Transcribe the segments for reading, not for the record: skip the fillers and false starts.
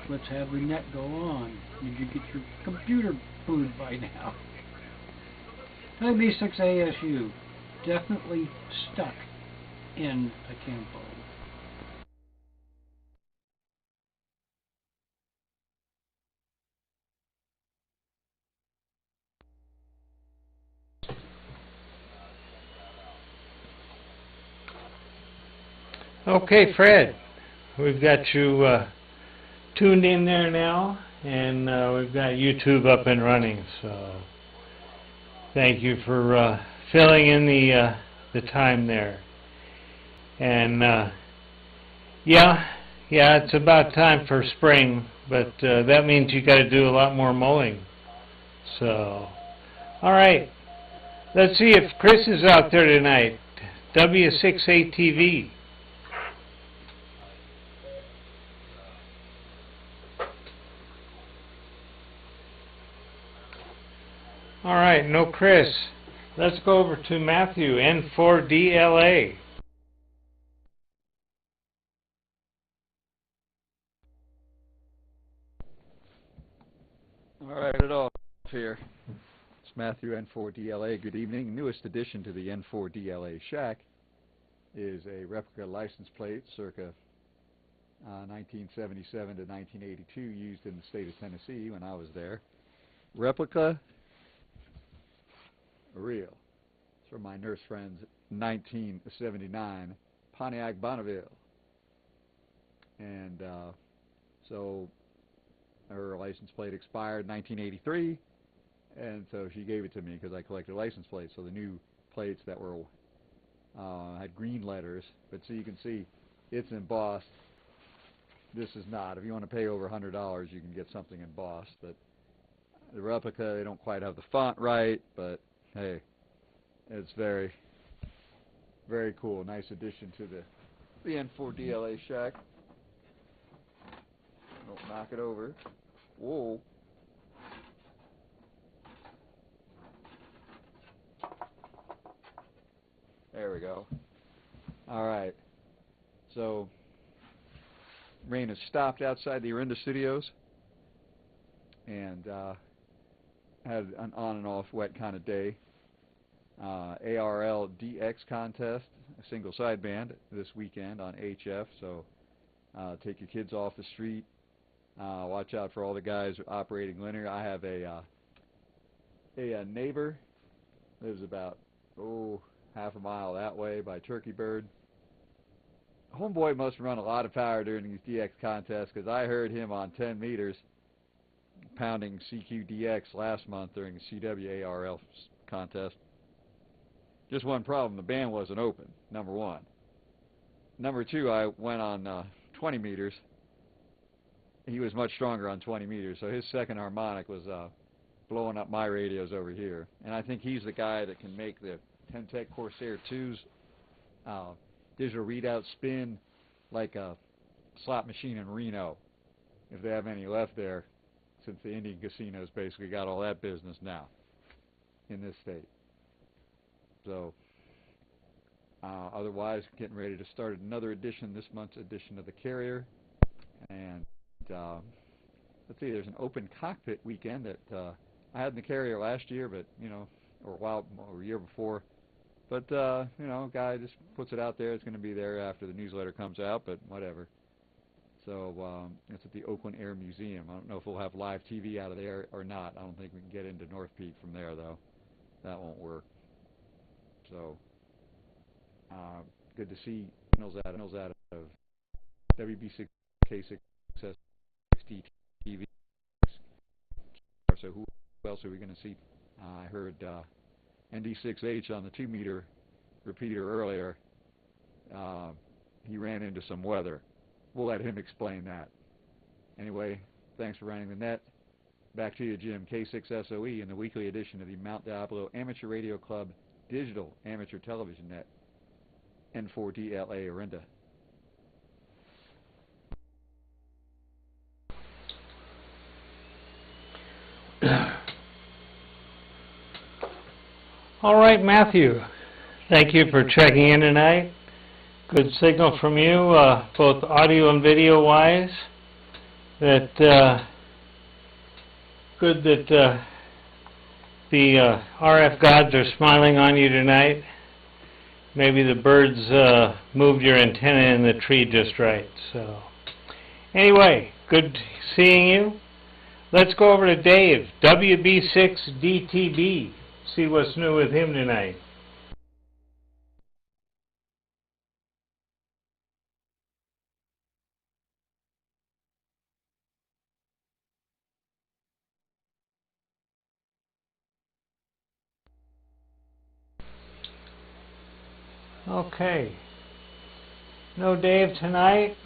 let's have the net go on. Did you get your computer booted by now? WB6 ASU, definitely stuck in a campo. Okay, Fred, we've got you tuned in there now, and we've got YouTube up and running. So thank you for filling in the time there. And yeah, it's about time for spring, but that means you got to do a lot more mowing. So, all right, let's see if Chris is out there tonight. W68TV. All right, no Chris. Let's go over to Matthew, N4DLA. All right, it off here. It's Matthew, N4DLA. Good evening. Newest addition to the N4DLA shack is a replica license plate circa 1977 to 1982, used in the state of Tennessee when I was there. Replica, real. It's from my nurse friend's 1979 Pontiac Bonneville. And so her license plate expired in 1983, and so she gave it to me because I collected license plates. So the new plates that were had green letters, but so you can see it's embossed. This is not. If you want to pay over $100, you can get something embossed. But the replica, they don't quite have the font right, but hey, it's very, very cool. Nice addition to the N4DLA shack. Don't knock it over. Whoa. There we go. All right. So, rain has stopped outside the Orinda Studios, and had an on and off wet kind of day. ARL DX contest, a single sideband this weekend on HF. So, take your kids off the street. Watch out for all the guys operating linear. I have a neighbor, lives about half a mile that way by Turkey Bird. Homeboy must run a lot of power during these DX contests, because I heard him on 10 meters pounding CQDX last month during the CWARL contest. Just one problem, the band wasn't open, number one. Number two, I went on 20 meters. He was much stronger on 20 meters, so his second harmonic was blowing up my radios over here. And I think he's the guy that can make the Temtec Corsair 2's digital readout spin like a slot machine in Reno, if they have any left there, since the Indian casinos basically got all that business now in this state. So otherwise, getting ready to start another edition, this month's edition of the Carrier. And let's see, there's an open cockpit weekend that I had in the Carrier last year, but or a year before. But guy just puts it out there. It's going to be there after the newsletter comes out, but whatever. So it's at the Oakland Air Museum. I don't know if we'll have live TV out of there or not. I don't think we can get into North Peak from there, though. That won't work. So good to see signals out of WB6 K6 TV. So who else are we going to see? I heard ND6H on the 2-meter repeater earlier. He ran into some weather. We'll let him explain that. Anyway, thanks for running the net. Back to you, Jim. K6SOE in the weekly edition of the Mount Diablo Amateur Radio Club Digital Amateur Television Net. N4DLA Orinda. All right, Matthew. Thank you for checking in tonight. Good signal from you, both audio and video-wise. that good that the RF gods are smiling on you tonight. Maybe the birds moved your antenna in the tree just right. So anyway, good seeing you. Let's go over to Dave, WB6DTB, see what's new with him tonight. Okay, no Dave tonight.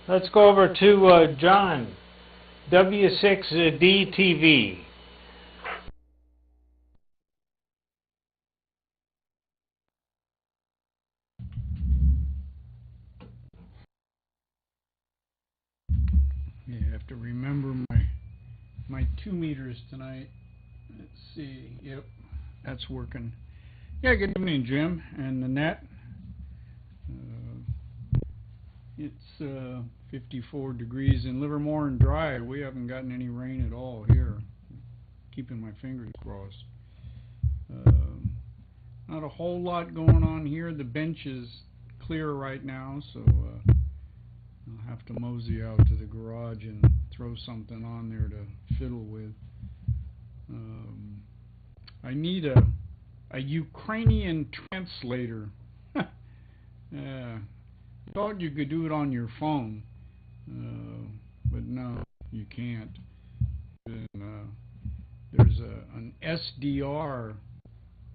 Let's go over to John, W6DTV. Yeah, I have to remember my 2 meters tonight. Let's see. Yep, that's working. Yeah, good evening, Jim and the net. It's 54 degrees in Livermore and dry. We haven't gotten any rain at all here. Keeping my fingers crossed. Not a whole lot going on here. The bench is clear right now, so I'll have to mosey out to the garage and throw something on there to fiddle with. I need a Ukrainian translator. Thought you could do it on your phone, but no, you can't. And, there's an SDR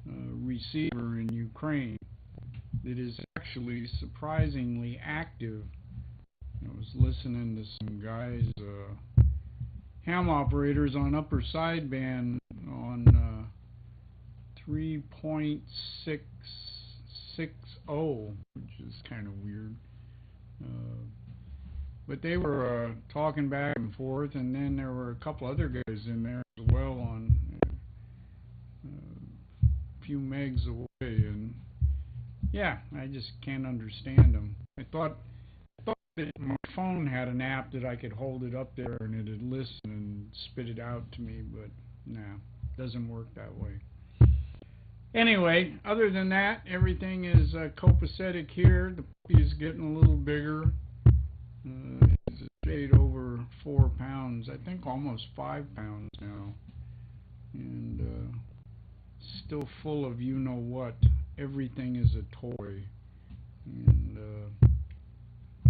receiver in Ukraine that is actually surprisingly active. I was listening to some guys, ham operators on upper sideband on 3.660, which is kind of weird. But they were talking back and forth, and then there were a couple other guys in there as well on a few megs away, and yeah, I just can't understand them. I thought that my phone had an app that I could hold it up there and it'd listen and spit it out to me, but no, it doesn't work that way. Anyway, other than that, everything is copacetic here. The puppy is getting a little bigger. He's a shade over 4 pounds. I think almost 5 pounds now. And still full of you-know-what. Everything is a toy. And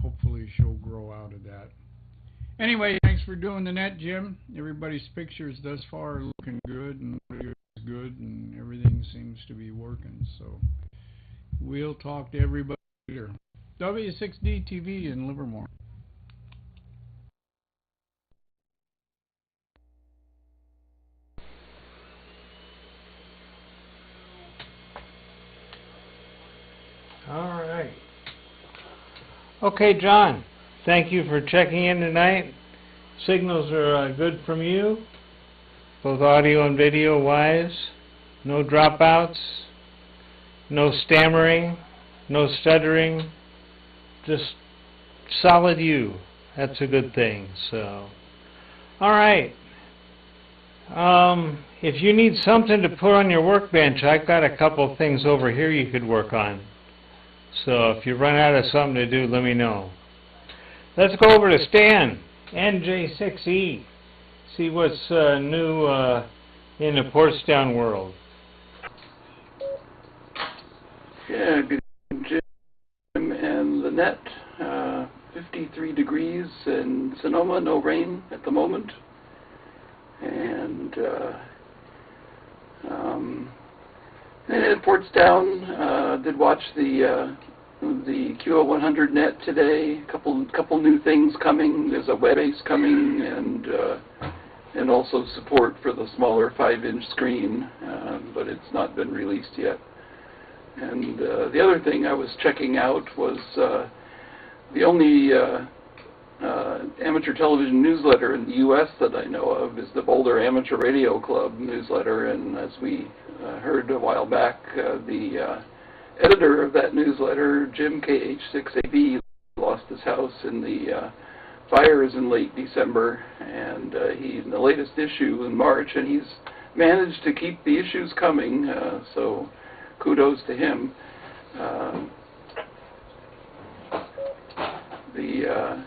hopefully she'll grow out of that. Anyway, thanks for doing the net, Jim. Everybody's pictures thus far are looking good, and audio is good, and everything seems to be working. So we'll talk to everybody later. W6DTV in Livermore. All right. Okay, John, thank you for checking in tonight. Signals are good from you, both audio and video wise. No dropouts, no stammering, no stuttering, just solid you. That's a good thing. So, all right. If you need something to put on your workbench, I've got a couple things over here you could work on. So if you run out of something to do, let me know. Let's go over to Stan, NJ6E, see what's new in the Portsdown world. Yeah, good evening, Jim and the net. 53 degrees in Sonoma, no rain at the moment. And in Portsdown, did watch the QO100 net today. Couple new things coming. There's a web base coming, and also support for the smaller 5-inch screen, but it's not been released yet. And the other thing I was checking out was the only amateur television newsletter in the U.S. that I know of is the Boulder Amateur Radio Club newsletter, and as we heard a while back, the editor of that newsletter, Jim KH6AB, lost his house in the fires in late December, and he's in the latest issue in March, and he's managed to keep the issues coming, so kudos to him.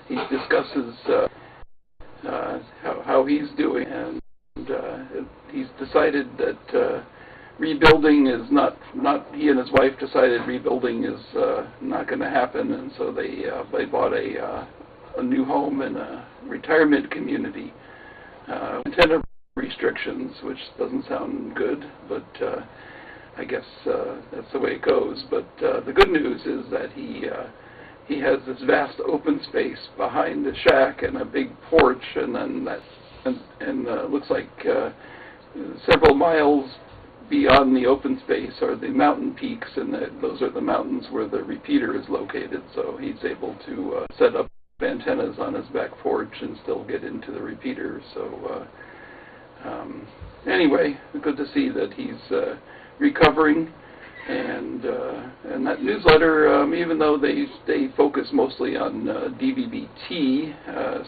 He discusses how he's doing, and he's decided that rebuilding is not, he and his wife decided rebuilding is not going to happen, and so they bought a new home in a retirement community. Antenna restrictions, which doesn't sound good, but I guess that's the way it goes. But the good news is that he has this vast open space behind the shack and a big porch, and then looks like several miles beyond the open space are the mountain peaks, and those are the mountains where the repeater is located. So he's able to set up antennas on his back porch and still get into the repeater. So anyway, good to see that he's recovering. And that newsletter, even though they focus mostly on DVB-T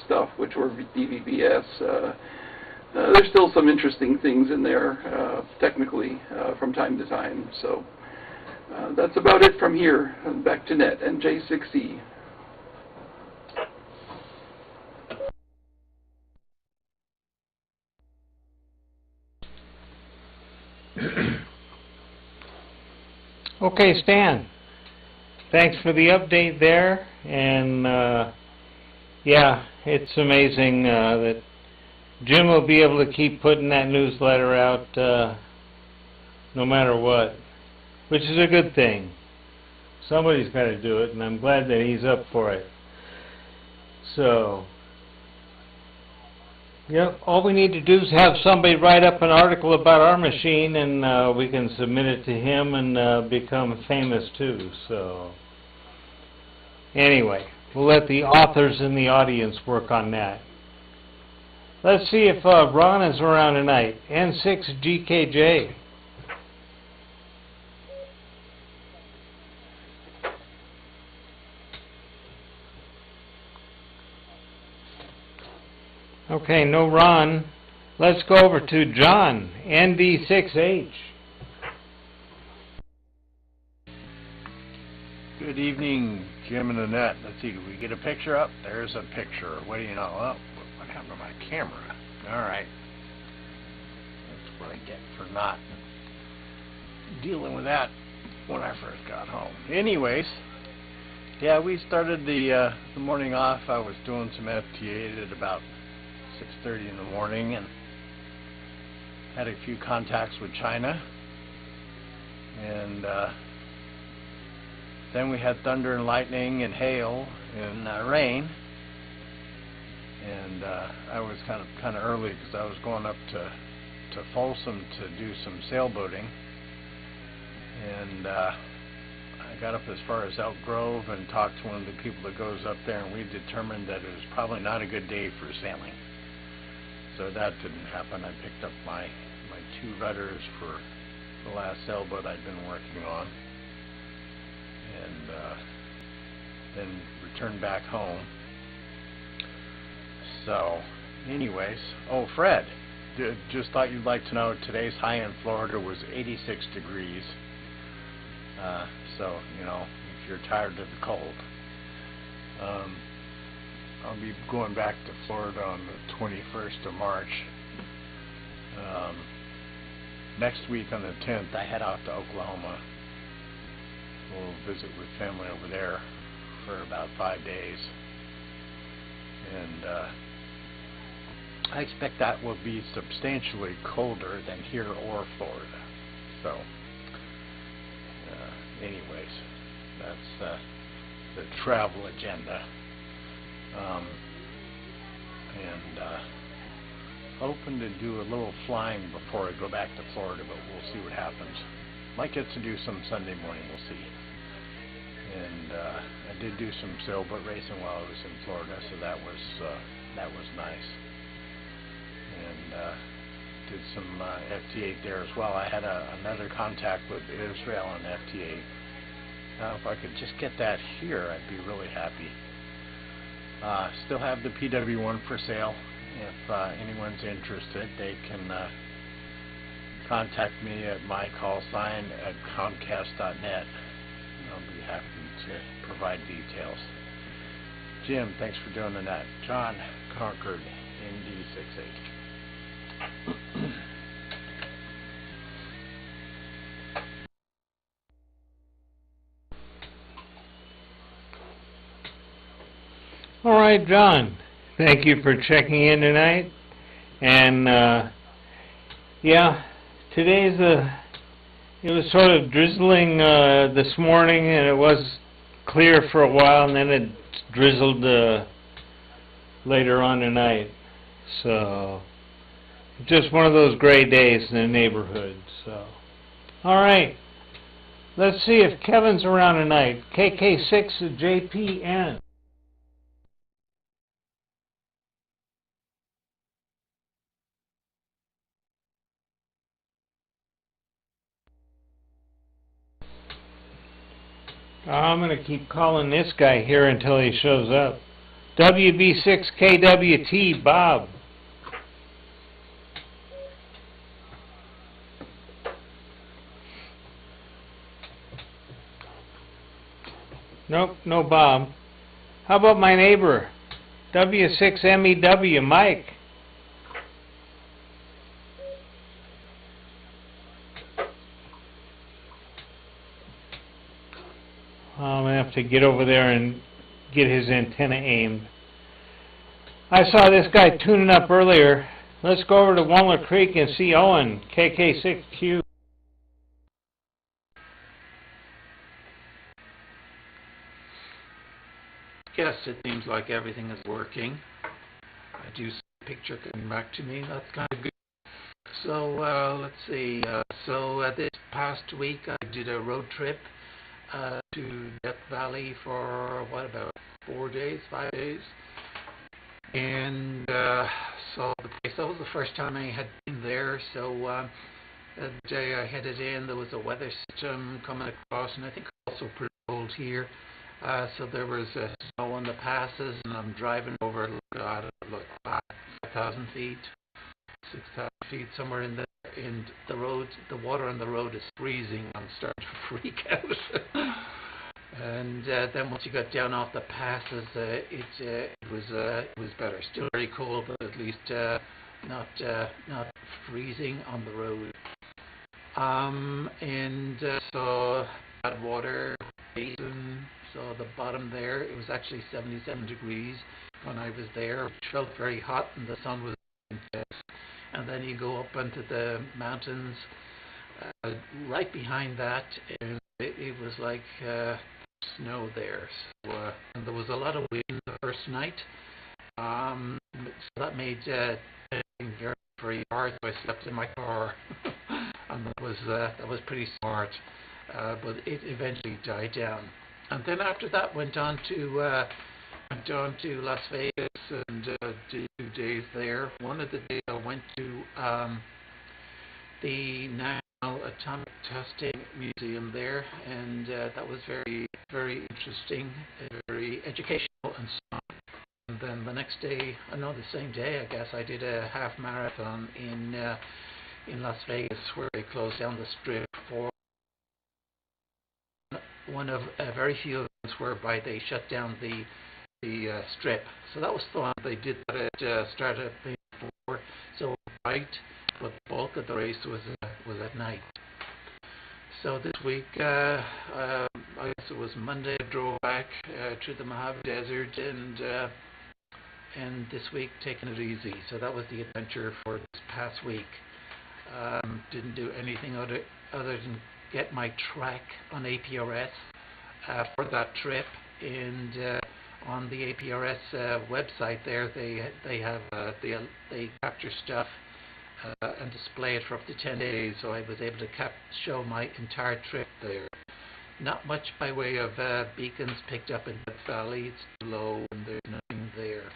stuff, which were DVB-S, there's still some interesting things in there, technically, from time to time. So that's about it from here. Back to net and J6E. Okay, Stan, thanks for the update there, and yeah, it's amazing that Jim will be able to keep putting that newsletter out no matter what, which is a good thing. Somebody's got to do it, and I'm glad that he's up for it. So, yep, all we need to do is have somebody write up an article about our machine, and we can submit it to him and become famous too. So, anyway, we'll let the authors in the audience work on that. Let's see if Ron is around tonight. N6GKJ. Okay, no Ron. Let's go over to John, ND6H. Good evening, Jim and Annette. Let's see, did we get a picture up? There's a picture. What do you know? Oh, what happened to my camera? All right. That's what I get for not dealing with that when I first got home. Anyways, yeah, we started the morning off. I was doing some FTA at about 6:30 in the morning, and had a few contacts with China, and then we had thunder and lightning and hail and rain, and I was kind of early because I was going up to Folsom to do some sailboating, and I got up as far as Elk Grove and talked to one of the people that goes up there, and we determined that it was probably not a good day for sailing. So that didn't happen. I picked up my two rudders for the last sailboat I'd been working on, and then returned back home. So, anyways, oh, Fred, just thought you'd like to know today's high in Florida was 86 degrees. So, you know, if you're tired of the cold. I'll be going back to Florida on the 21st of March. Next week on the 10th, I head out to Oklahoma. We'll visit with family over there for about 5 days. And I expect that will be substantially colder than here or Florida. So, anyways, that's the travel agenda. Hoping to do a little flying before I go back to Florida, but we'll see what happens. Might get to do some Sunday morning, we'll see. And I did do some sailboat racing while I was in Florida, so that was nice. And did some FT8 there as well. I had another contact with Israel on FT8. Now, if I could just get that here, I'd be really happy. Still have the PW1 for sale. If anyone's interested, they can contact me at my call sign at comcast.net. I'll be happy to provide details. Jim, thanks for doing the net. John, Concord, ND68. All right, John. Thank you for checking in tonight. And yeah, today's it was sort of drizzling this morning, and it was clear for a while, and then it drizzled later on tonight. So just one of those gray days in the neighborhood. So all right, let's see if Kevin's around tonight. KK6 JPN. I'm going to keep calling this guy here until he shows up. WB6KWT, Bob. Nope, no Bob. How about my neighbor? W6MEW, Mike. I'm going to have to get over there and get his antenna aimed. I saw this guy tuning up earlier. Let's go over to Walnut Creek and see Owen, KK6Q. Yes, it seems like everything is working. I do see a picture coming back to me. That's kind of good. So, let's see. This past week I did a road trip to Death Valley for, what, about 5 days. And saw the place. That was the first time I had been there. So the day I headed in, there was a weather system coming across, and I think also pretty cold here. So there was snow on the passes, and I'm driving over, I don't know, like 5,000 feet, 6,000 feet, somewhere in there. And the road, the water on the road is freezing. I'm starting to freak out. And then once you got down off the passes, it was better. Still very cold, but at least not freezing on the road. So bad water basin. So the bottom there, it was actually 77 degrees when I was there, which felt very hot, and the sun was intense. And then you go up into the mountains right behind that, and it was like snow there. So, and there was a lot of wind the first night, so that made everything very, very hard. So I slept in my car, and that was pretty smart. But it eventually died down. And then after that, went on to Las Vegas and did 2 days there. One of the days I went to the National Atomic Testing Museum there, and that was very, very interesting, very educational and so on. And then the next day, the same day, I guess, I did a half marathon in Las Vegas, where they closed down the strip for one of very few events whereby they shut down the strip. So that was fun. They did that at start at 4, so right, but the bulk of the race was at night. So this week, I guess it was Monday, I drove back to the Mojave Desert, and this week taking it easy. So that was the adventure for this past week. Didn't do anything other than get my track on APRS for that trip, and on the APRS website there, they have they capture stuff and display it for up to 10 days. So I was able to show my entire trip there. Not much by way of beacons picked up in Death Valley. It's too low, and there's nothing there.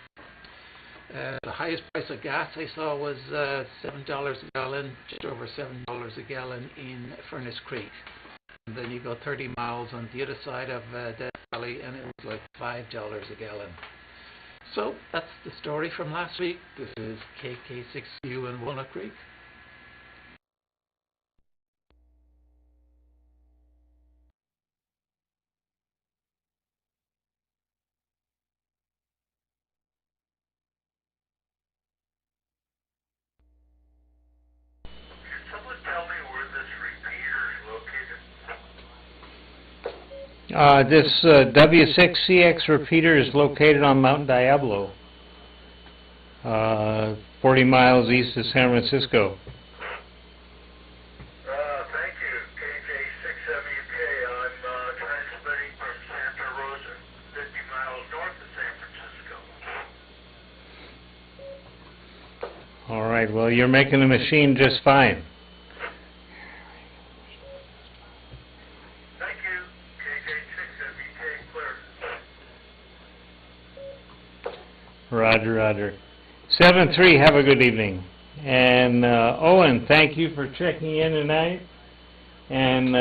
The highest price of gas I saw was $7 a gallon, just over $7 a gallon in Furnace Creek. And then you go 30 miles on the other side of Death Valley, and it was like $5 a gallon. So that's the story from last week. This is KK6U in Walnut Creek. Someone tell me where this repeater is located? This W6CX repeater is located on Mount Diablo, 40 miles east of San Francisco. Thank you, KJ6WK. I'm transmitting from Santa Rosa, 50 miles north of San Francisco. All right, well, you're making the machine just fine. Thank you, KJ6WK, clear. Roger, roger. 7-3, have a good evening. And Owen, thank you for checking in tonight. And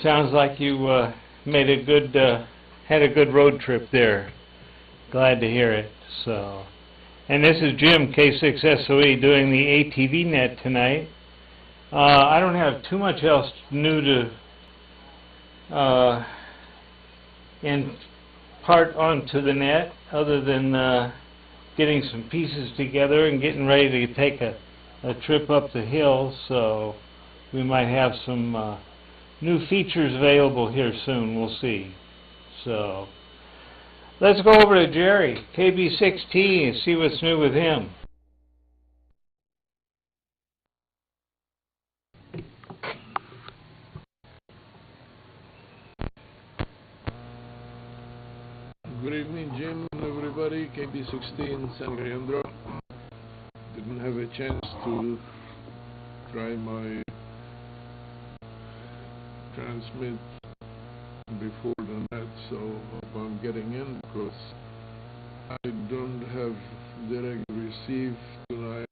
sounds like you made a good, had a good road trip there. Glad to hear it. So, and this is Jim, K6SOE, doing the ATV net tonight. I don't have too much else new to impart onto the net, other than getting some pieces together and getting ready to take a trip up the hill. So we might have some new features available here soon. We'll see. So let's go over to Jerry, KB6T, and see what's new with him. Good evening, Jim and everybody. KB16 San Leandro. Didn't have a chance to try my transmit before the net, so hope I'm getting in, because I don't have direct receive tonight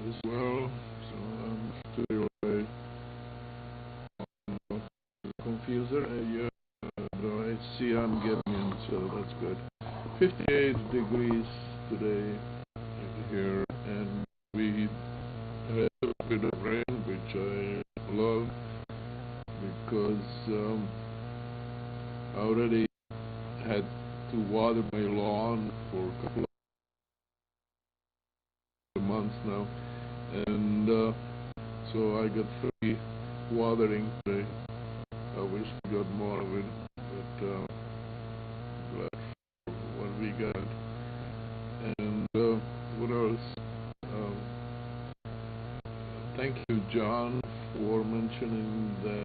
as well, so I'm still away on the confuser. Yeah, but I see I'm getting in, so that's good. 58 degrees today here, and we had a bit of rain, which I love, because I already had to water my lawn for a couple of months now, and so I got free watering today. I wish we got more of it, but glad for what we got. And what else? Thank you, John, for mentioning that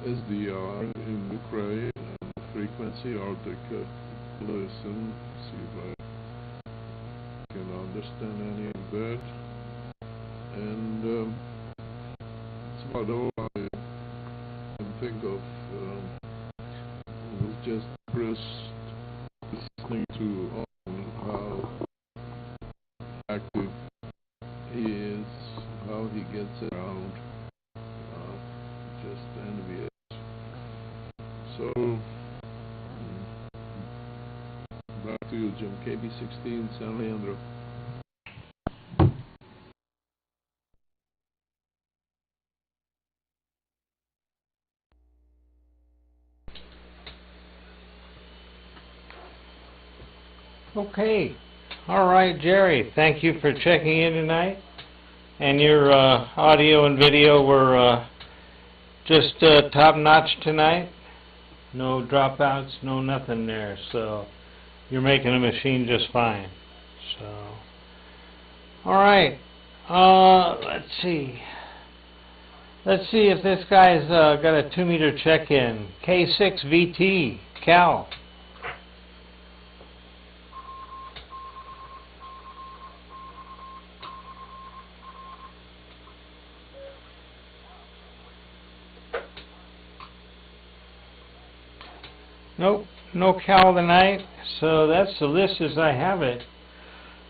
SDR in Ukraine and frequency Arctic. Listen, see if I can understand any of that. And that's about all I can think of. It was just Chris listening to how active he is, how he gets around. Just envious. So, back to you, Jim. KB16 San Leandro. Okay. All right, Jerry. Thank you for checking in tonight. And your audio and video were just top-notch tonight. No dropouts, no nothing there. So you're making the machine just fine. So, all right. Let's see. Let's see if this guy's got a 2-meter check-in. K6VT, Cal. Nope, no Cal tonight, so that's the list as I have it.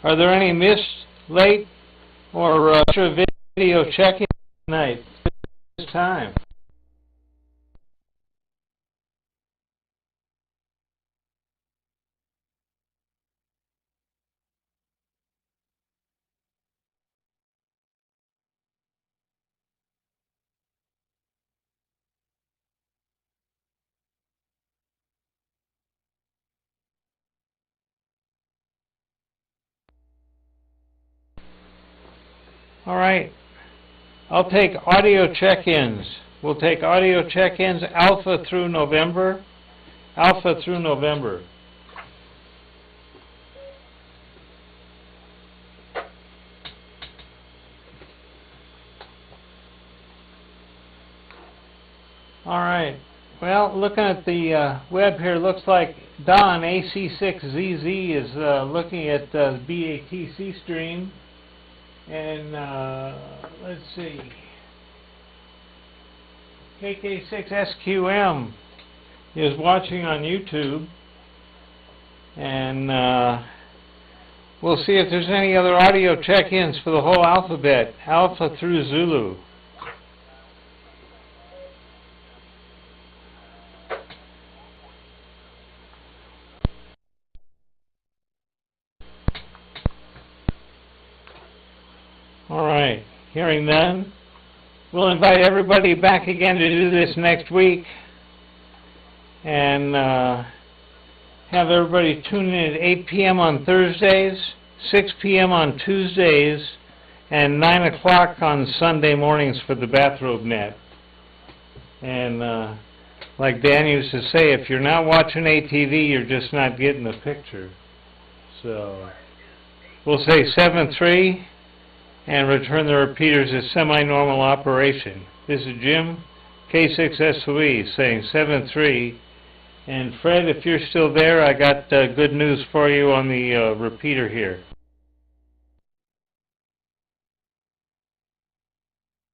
Are there any missed, late, or extra video check-in tonight this time? All right. I'll take audio check-ins. We'll take audio check-ins Alpha through November. Alpha through November. All right. Well, looking at the web here, looks like Don AC6ZZ is looking at the BATC stream. And let's see. KK6SQM is watching on YouTube. And we'll see if there's any other audio check-ins for the whole alphabet, Alpha through Zulu. All right, hearing none, we'll invite everybody back again to do this next week, and have everybody tune in at 8 p.m. on Thursdays, 6 p.m. on Tuesdays, and 9 o'clock on Sunday mornings for the Bathrobe Net. And like Dan used to say, if you're not watching ATV, you're just not getting the picture. So we'll say 7-3. And return the repeaters as semi-normal operation. This is Jim, K6SOE, saying 7-3. And Fred, if you're still there, I got good news for you on the repeater here.